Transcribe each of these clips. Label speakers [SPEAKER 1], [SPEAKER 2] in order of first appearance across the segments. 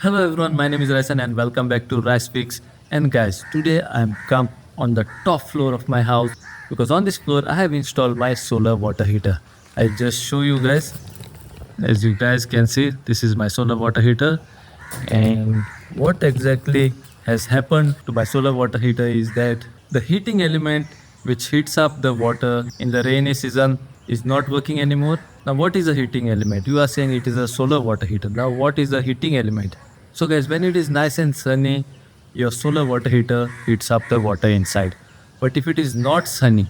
[SPEAKER 1] Hello everyone, my name is Raisan and welcome back to Rice Fix. And guys, today I'm come on the top floor of my house because on this floor I have installed my solar water heater. I'll just show you guys. As you guys can see, this is my solar water heater. And what exactly has happened to my solar water heater is that the heating element which heats up the water in the rainy season is not working anymore. Now what is a heating element? You are saying it is a solar water heater. Now what is a heating element? So guys, when it is nice and sunny, your solar water heater heats up the water inside. But if it is not sunny,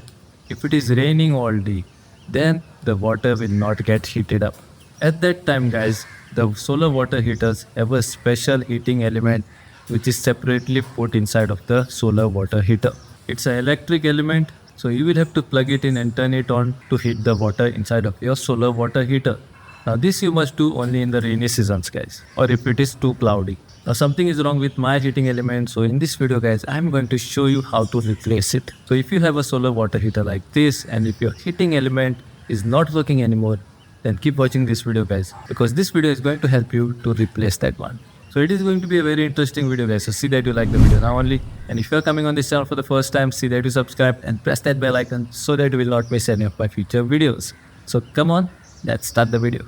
[SPEAKER 1] if it is raining all day, then the water will not get heated up. At that time guys, the solar water heaters have a special heating element which is separately put inside of the solar water heater. It's an electric element, so you will have to plug it in and turn it on to heat the water inside of your solar water heater. Now this you must do only in the rainy seasons guys, or if it is too cloudy. Now something is wrong with my heating element, so in this video guys I'm going to show you how to replace it. So if you have a solar water heater like this and if your heating element is not working anymore, then keep watching this video guys, because this video is going to help you to replace that one. So it is going to be a very interesting video guys, so see that you like the video now only. And if you are coming on this channel for the first time, see that you subscribe and press that bell icon so that you will not miss any of my future videos. So come on, let's start the video.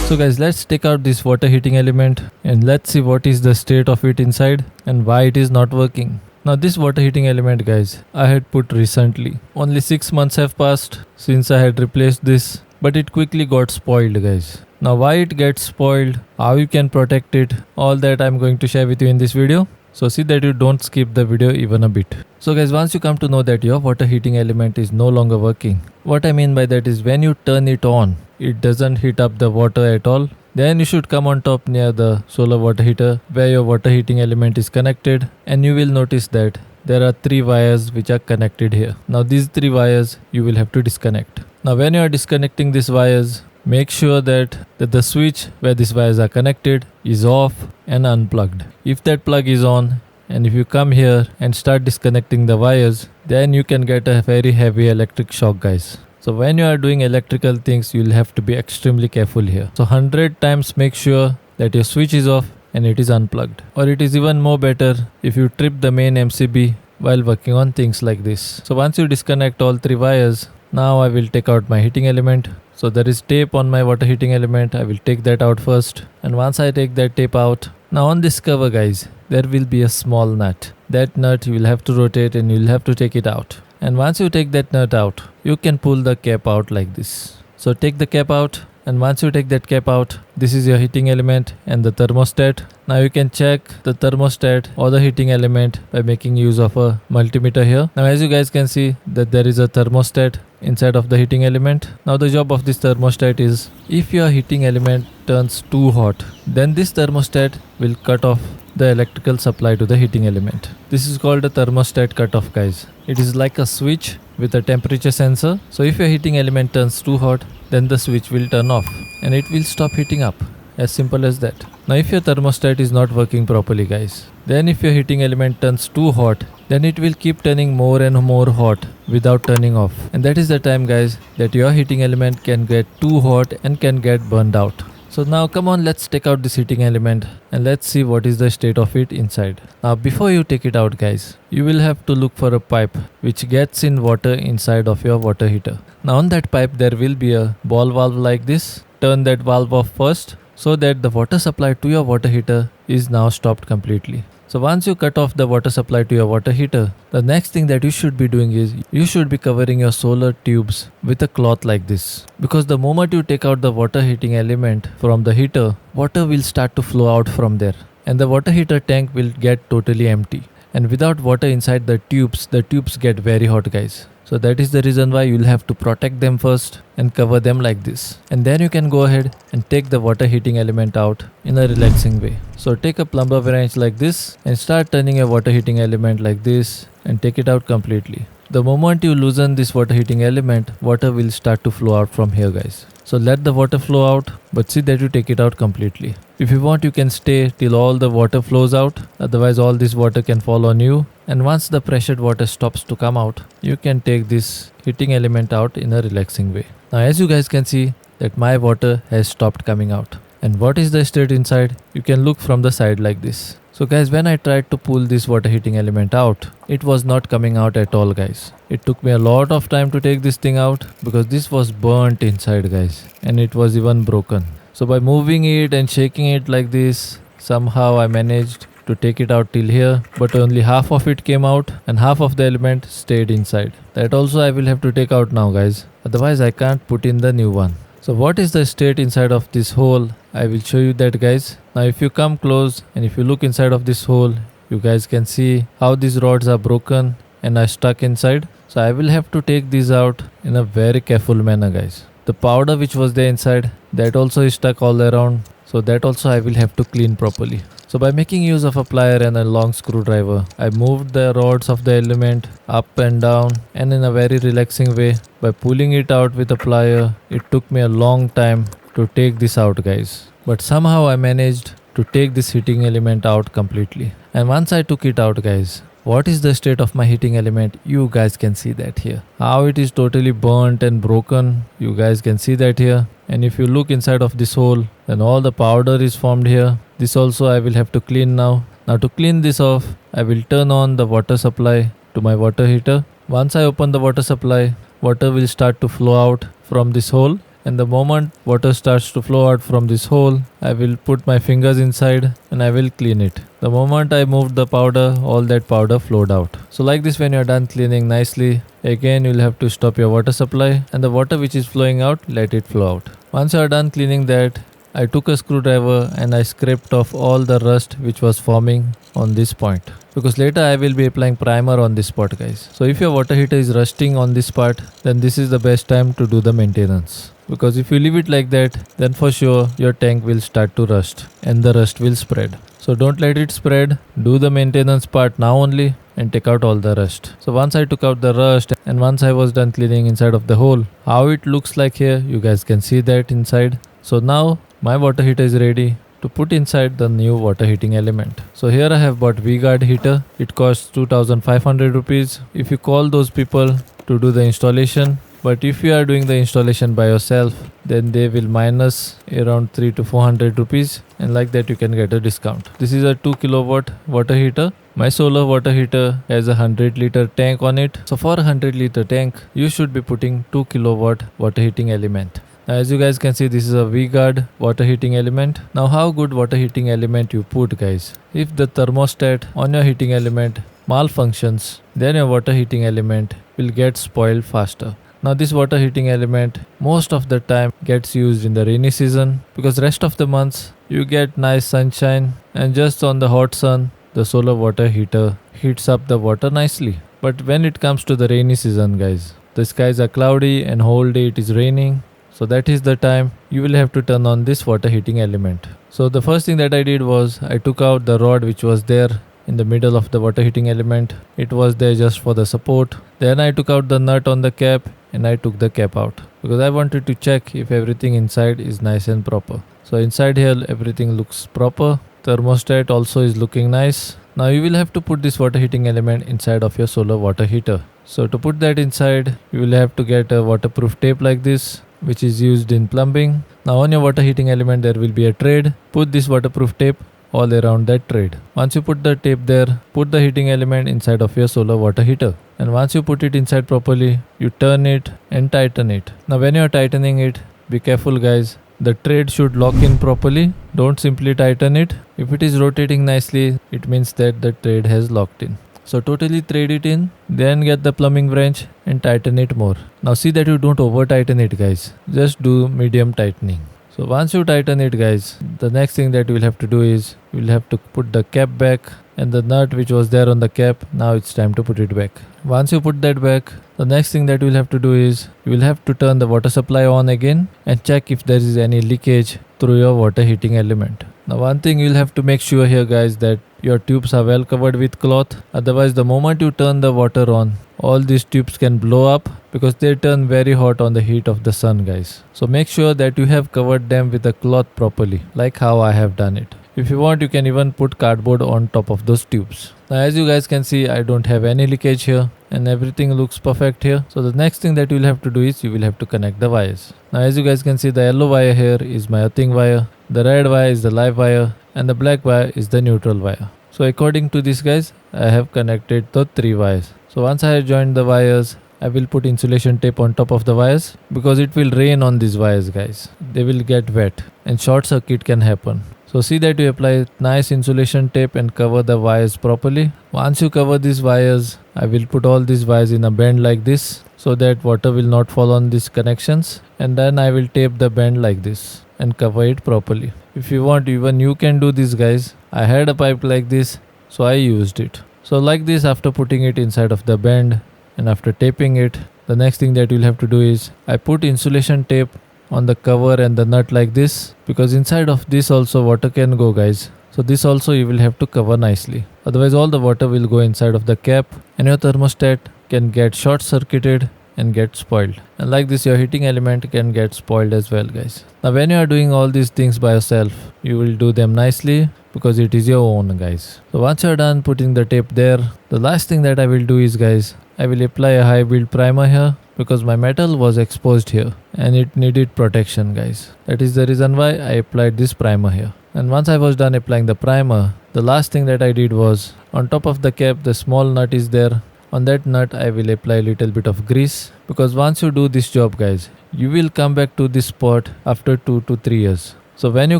[SPEAKER 1] So guys, let's take out this water heating element and let's see what is the state of it inside and why it is not working. Now this water heating element guys, I had put recently. Only 6 months have passed since I had replaced this, but it quickly got spoiled guys. Now why it gets spoiled, how you can protect it, all that I'm going to share with you in this video. So see that you don't skip the video even a bit. So guys, once you come to know that your water heating element is no longer working, what I mean by that is when you turn it on, it doesn't heat up the water at all. Then you should come on top near the solar water heater where your water heating element is connected, and you will notice that there are 3 wires which are connected here. Now these 3 wires you will have to disconnect. Now when you are disconnecting these wires, make sure that the switch where these wires are connected is off and unplugged. If that plug is on and if you come here and start disconnecting the wires, then you can get a very heavy electric shock guys. So when you are doing electrical things, you will have to be extremely careful here. So 100 times make sure that your switch is off and it is unplugged. Or it is even more better if you trip the main MCB while working on things like this. So once you disconnect all 3 wires, now I will take out my heating element. So there is tape on my water heating element. I will take that out first. And once I take that tape out, now on this cover guys, there will be a small nut. That nut you will have to rotate and you will have to take it out. And once you take that nut out, you can pull the cap out like this. So take the cap out, and once you take that cap out, this is your heating element and the thermostat. Now you can check the thermostat or the heating element by making use of a multimeter here. Now as you guys can see that there is a thermostat inside of the heating element. Now the job of this thermostat is, if your heating element turns too hot, then this thermostat will cut off the electrical supply to the heating element. This is called a thermostat cutoff guys. It is like a switch with a temperature sensor. So if your heating element turns too hot, then the switch will turn off and it will stop heating up. As simple as that. Now if your thermostat is not working properly guys, then if your heating element turns too hot, then it will keep turning more and more hot without turning off. And that is the time guys that your heating element can get too hot and can get burned out. So now come on, let's take out this heating element and let's see what is the state of it inside. Now before you take it out guys, you will have to look for a pipe which gets in water inside of your water heater. Now on that pipe there will be a ball valve like this. Turn that valve off first so that the water supply to your water heater is now stopped completely. So once you cut off the water supply to your water heater, the next thing that you should be doing is you should be covering your solar tubes with a cloth like this. Because the moment you take out the water heating element from the heater, water will start to flow out from there. And the water heater tank will get totally empty. And without water inside the tubes get very hot guys. So that is the reason why you'll have to protect them first and cover them like this. And then you can go ahead and take the water heating element out in a relaxing way. So take a plumber wrench like this and start turning your water heating element like this and take it out completely. The moment you loosen this water heating element, water will start to flow out from here, guys. So let the water flow out, but see that you take it out completely. If you want, you can stay till all the water flows out, otherwise all this water can fall on you. And once the pressured water stops to come out, you can take this heating element out in a relaxing way. Now as you guys can see that my water has stopped coming out. And what is the state inside? You can look from the side like this. So guys, when I tried to pull this water heating element out, it was not coming out at all, guys. It took me a lot of time to take this thing out because this was burnt inside, guys, and it was even broken. So by moving it and shaking it like this, somehow I managed to take it out till here, but only half of it came out and half of the element stayed inside. That also I will have to take out now, guys, otherwise I can't put in the new one. So what is the state inside of this hole? I will show you that, guys. Now if you come close and if you look inside of this hole, you guys can see how these rods are broken and are stuck inside. So I will have to take these out in a very careful manner, guys. The powder which was there inside, that also is stuck all around. So that also I will have to clean properly. So by making use of a plier and a long screwdriver, I moved the rods of the element up and down and in a very relaxing way. By pulling it out with a plier, it took me a long time to take this out, guys. But somehow I managed to take this heating element out completely. And once I took it out, guys, what is the state of my heating element? You guys can see that here. How it is totally burnt and broken. You guys can see that here. And if you look inside of this hole, then all the powder is formed here. This also I will have to clean now. Now to clean this off, I will turn on the water supply to my water heater. Once I open the water supply, water will start to flow out from this hole. And the moment water starts to flow out from this hole, I will put my fingers inside and I will clean it. The moment I moved the powder, all that powder flowed out. So like this, when you are done cleaning nicely, again you will have to stop your water supply and the water which is flowing out, let it flow out. Once you are done cleaning that, I took a screwdriver and I scraped off all the rust which was forming on this point. Because later I will be applying primer on this spot, guys. So if your water heater is rusting on this part, then this is the best time to do the maintenance. Because if you leave it like that, then for sure your tank will start to rust and the rust will spread. So don't let it spread. Do the maintenance part now only and take out all the rust. So once I took out the rust and once I was done cleaning inside of the hole, how it looks like here, you guys can see that inside. So now my water heater is ready to put inside the new water heating element. So here I have bought V-Guard heater. It costs 2500 rupees if you call those people to do the installation. But if you are doing the installation by yourself, then they will minus around 3 to 400 rupees and like that you can get a discount. This is a 2 kilowatt water heater. My solar water heater has a 100-liter tank on it. So for a 100-liter tank, you should be putting 2 kilowatt water heating element. Now as you guys can see, this is a V-Guard water heating element. Now how good water heating element you put, guys? If the thermostat on your heating element malfunctions, then your water heating element will get spoiled faster. Now this water heating element most of the time gets used in the rainy season because rest of the months you get nice sunshine and just on the hot sun the solar water heater heats up the water nicely. But when it comes to the rainy season, guys, the skies are cloudy and whole day it is raining. So that is the time you will have to turn on this water heating element. So the first thing that I did was I took out the rod which was there in the middle of the water heating element. It was there just for the support. Then I took out the nut on the cap and I took the cap out because I wanted to check if everything inside is nice and proper. So inside here everything looks proper. Thermostat also is looking nice. Now you will have to put this water heating element inside of your solar water heater. So to put that inside, you will have to get a waterproof tape like this, which is used in plumbing. Now on your water heating element there will be a thread. Put this waterproof tape all around that thread. Once you put the tape there, put the heating element inside of your solar water heater. And once you put it inside properly, you turn it and tighten it. Now when you are tightening it, be careful, guys. The thread should lock in properly. Don't simply tighten it. If it is rotating nicely, it means that the thread has locked in. So totally thread it in, then get the plumbing wrench and tighten it more. Now see that you don't over tighten it, guys. Just do medium tightening. So once you tighten it, guys, the next thing that you will have to do is you will have to put the cap back and the nut which was there on the cap. Now it's time to put it back. Once you put that back, the next thing that you will have to do is you will have to turn the water supply on again and check if there is any leakage through your water heating element. Now one thing you will have to make sure here, guys, that your tubes are well covered with cloth. Otherwise, the moment you turn the water on, all these tubes can blow up because they turn very hot on the heat of the sun, guys. So make sure that you have covered them with a cloth properly, like how I have done it. If you want, you can even put cardboard on top of those tubes. Now as you guys can see, I don't have any leakage here and everything looks perfect here. So the next thing that you will have to do is you will have to connect the wires. Now as you guys can see, the yellow wire here is my earthing wire, the red wire is the live wire, and the black wire is the neutral wire. So according to this, guys, I have connected the 3 wires. So once I have joined the wires, I will put insulation tape on top of the wires because it will rain on these wires, guys. They will get wet and short circuit can happen. So see that you apply nice insulation tape and cover the wires properly. Once you cover these wires, I will put all these wires in a bend like this so that water will not fall on these connections, and then I will tape the bend like this and cover it properly. If you want, even you can do this, guys. I had a pipe like this, so I used it. So like this, after putting it inside of the bend and after taping it, the next thing that you'll have to do is I put insulation tape on the cover and the nut like this, because inside of this also water can go, guys. So this also you will have to cover nicely, otherwise all the water will go inside of the cap and your thermostat can get short circuited and get spoiled, and like this your heating element can get spoiled as well, guys. Now when you are doing all these things by yourself, you will do them nicely because it is your own, guys. So once you are done putting the tape there, the last thing that I will do is, guys, I will apply a high build primer here because my metal was exposed here and it needed protection, guys. That is the reason why I applied this primer here. And once I was done applying the primer, the last thing that I did was, on top of the cap the small nut is there. On that nut I will apply a little bit of grease, because once you do this job, guys, you will come back to this spot after 2 to 3 years. So when you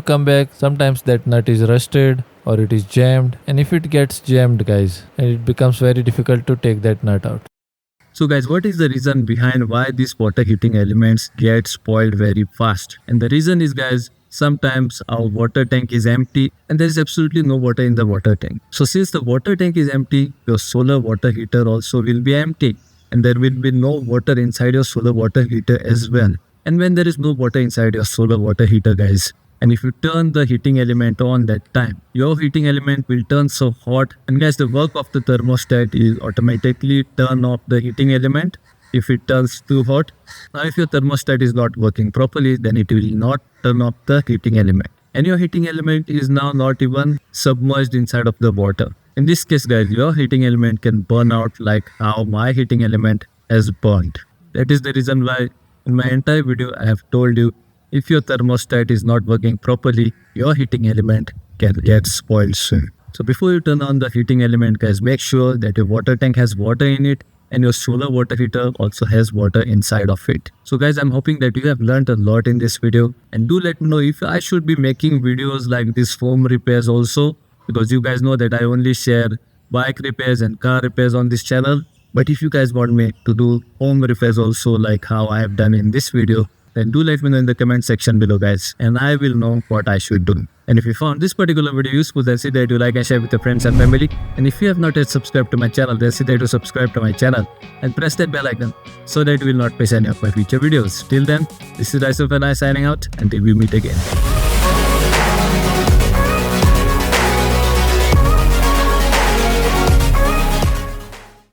[SPEAKER 1] come back, sometimes that nut is rusted or it is jammed, and if it gets jammed, guys, and it becomes very difficult to take that nut out.
[SPEAKER 2] So guys, what is the reason behind why these water heating elements get spoiled very fast? And the reason is, guys, sometimes our water tank is empty and there is absolutely no water in the water tank. So since the water tank is empty, your solar water heater also will be empty and there will be no water inside your solar water heater as well. And when there is no water inside your solar water heater, guys, and if you turn the heating element on that time, your heating element will turn so hot, and guys, the work of the thermostat is automatically turn off the heating element if it turns too hot. Now if your thermostat is not working properly, then it will not turn off the heating element, and your heating element is now not even submerged inside of the water. In this case, guys, your heating element can burn out like how my heating element has burned. That is the reason why in my entire video I have told you, if your thermostat is not working properly, your heating element can get spoiled soon. So before you turn on the heating element, guys, make sure that your water tank has water in it and your solar water heater also has water inside of it. So guys, I'm hoping that you have learned a lot in this video, and do let me know if I should be making videos like this home repairs also, because you guys know that I only share bike repairs and car repairs on this channel. But if you guys want me to do home repairs also like how I have done in this video, then do let me know in the comment section below, guys, and I will know what I should do. And if you found this particular video useful, then see that you like and share with your friends and family. And if you have not yet subscribed to my channel, then see that you subscribe to my channel and press that bell icon so that you will not miss any of my future videos. Till then, this is Raisuf and I signing out until we meet again.